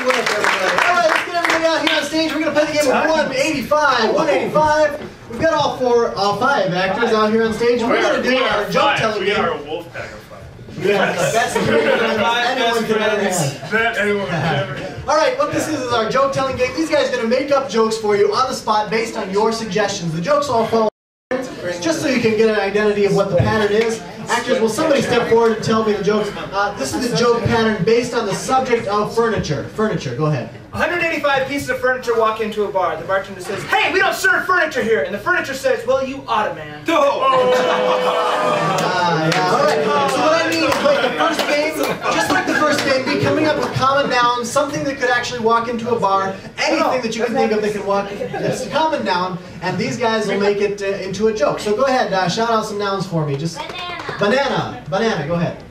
Good work, everybody. All right, let's get everybody out here on stage. We're going to play the game of 185. 185. We've got all five actors out here on stage. We're going to do our joke telling game. We are a wolf pack of 5. Yeah, that's anyone could ever have. That anyone could ever have. All right, what this is our joke telling game. These guys are going to make up jokes for you on the spot based on your suggestions. The jokes all follow just so you can get an identity of what the pattern is. Actors, will somebody step forward and tell me the jokes? This is the joke pattern based on the subject of furniture. Furniture, go ahead. 185 pieces of furniture walk into a bar. The bartender says, "Hey, we don't serve furniture here." And the furniture says, "Well, you oughta, man." Yeah. All right. So what I mean is, like the first game, just like the first game, be coming up with common nouns, something that could actually walk into a bar, anything that you can think of that can walk. It's a common noun, and these guys will make it into a joke. So go ahead, shout out some nouns for me. Just banana. Go ahead.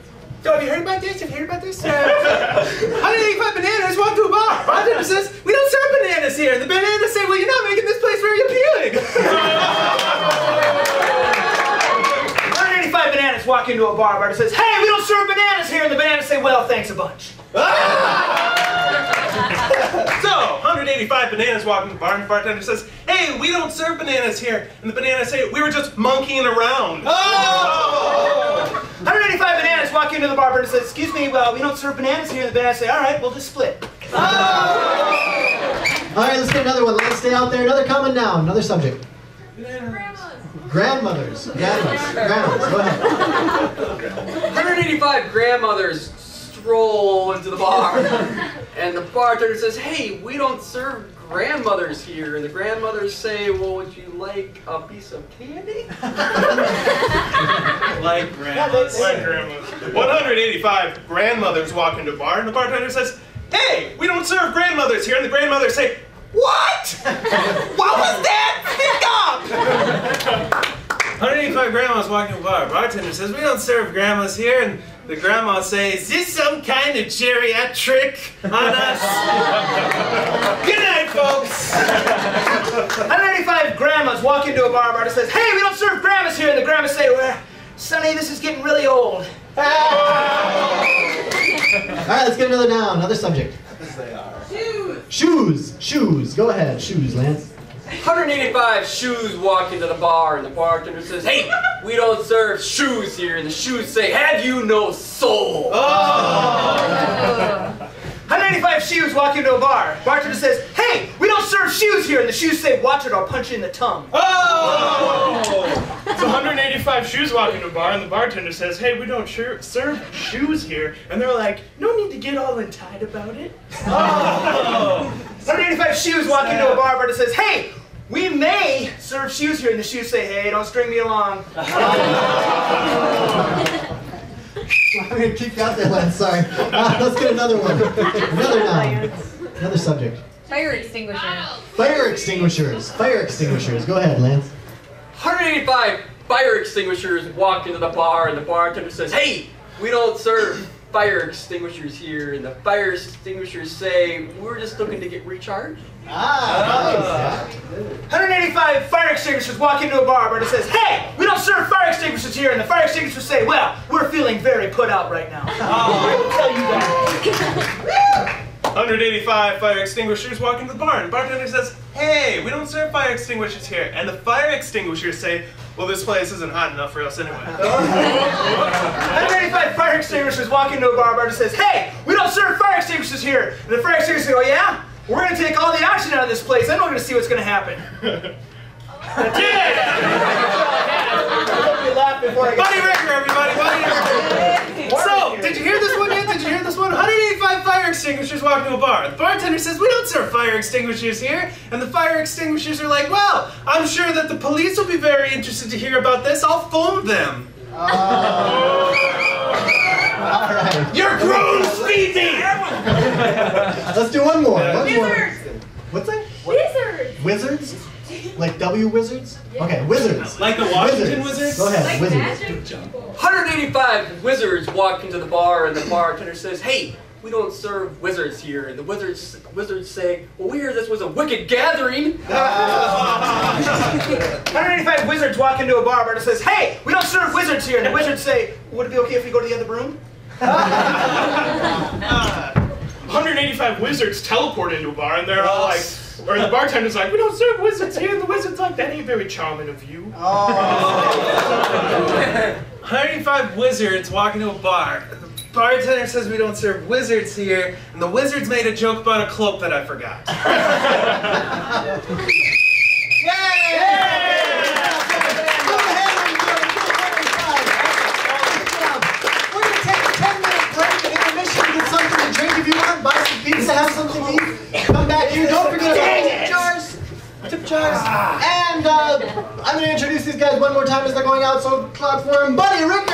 So have you heard about this? 185 bananas walk to a bar. Bartender says, "We don't serve bananas here." And the bananas say, "Well, you're not making this place very appealing." 185 bananas walk into a bar. Bartender says, "Hey, we don't serve bananas here." And the bananas say, "Well, thanks a bunch." So, 185 bananas walk into the bar, and the bartender says, "Hey, we don't serve bananas here." And the bananas say, "We were just monkeying around." 185 bananas walk into the bar. Bartender says, "Excuse me, well, we don't serve bananas here." And the bananas say, "All right, we'll just split." All right, let's get another one. Let's stay out there. Another common noun, another subject. Grandmothers. Grandmothers. Go ahead. 185 grandmothers stroll into the bar, and the bartender says, "Hey, we don't serve grandmothers here." And the grandmothers say, "Well, would you like a piece of candy?" Like grandmas. 185 grandmothers walk into a bar, and the bartender says, "Hey, we don't serve grandmothers here." And the grandmothers say, "What? What was that? Speak up!" 185 grandmas walk into a bar. Bartender says, "We don't serve grandmas here." And the grandma says, "Is this some kind of geriatric on us?" Good night, folks. 185 grandmas walk into a bar. Bartender says, "Hey, we don't serve grandmas here." And the grandmas say, "Well, Sonny, this is getting really old." All right, let's get another noun, another subject. Shoes. Go ahead. Shoes, Lance. 185 shoes walk into the bar, and the bartender says, "Hey, we don't serve shoes here." And the shoes say, "Have you no soul?" 185 shoes walk into a bar. Bartender says, "Hey, we don't serve shoes here." And the shoes say, "Watch it, I'll punch you in the tongue." So 185 shoes walk into a bar, and the bartender says, "Hey, we don't serve shoes here." And they're like, "No need to get all untied about it." 185 shoes walk into a bar. Bartender says, "Hey, we may serve shoes here." And the shoes say, "Hey, don't string me along." I'm going to keep you out there, Lance. Sorry. Let's get another one. Another noun. Another subject. Fire extinguisher. Fire extinguishers. Go ahead, Lance. 185 fire extinguishers walk into the bar, and the bartender says, "Hey, we don't serve fire extinguishers here." And the fire extinguishers say, "We're just looking to get recharged." Nice. 185 fire extinguishers walk into a bar. Bartender says, "Hey, we don't serve fire extinguishers here." And the fire extinguishers say, "Well, we're feeling very put out right now." I will tell you that. 185 fire extinguishers walk into the bar, and the bartender says, "Hey, we don't serve fire extinguishers here." And the fire extinguishers say, "Well, this place isn't hot enough for us anyway." 185 fire extinguishers walk into a bar. Bartender says, "Hey, we don't serve fire extinguishers here." And the fire extinguishers say, "Oh yeah? We're going to take all the oxygen out of this place. Then we're going to see what's going to happen." Buddy Ricker, everybody! Buddy Ricker! So, did you hear this one yet? 185 fire extinguishers walk into a bar. The bartender says, "We don't serve fire extinguishers here." And the fire extinguishers are like, "Well, I'm sure that the police will be very interested to hear about this. I'll phone them." All right. You're grown, Speedy! Let's do one more. Wizards. What's that? Wizards. Wizards? Like W wizards? Okay, wizards. Like the Washington Wizards? Go ahead, Like wizards. magic. 185 wizards walk into the bar, and the bartender says, "Hey, we don't serve wizards here." And the wizards say, "Well, we heard this was a wicked gathering." 185 wizards walk into a bar. Bartender says, "Hey, we don't serve wizards here." And the wizards say, "Would it be okay if we go to the other room?" 185 wizards teleport into a bar, and they're all like, or the bartender's like, we don't serve wizards here, and the wizard's like, that ain't very charming of you. 185 wizards walk into a bar. The bartender says we don't serve wizards here, and the wizards made a joke about a cloak that I forgot. We're going to take a 10-minute break and intermission to get something to drink if you want. Buy some pizza, have something to eat. Come back here. Don't forget about tip jars. Tip jars. And I'm going to introduce these guys one more time as they're going out. So clap for them. Buddy Ricker.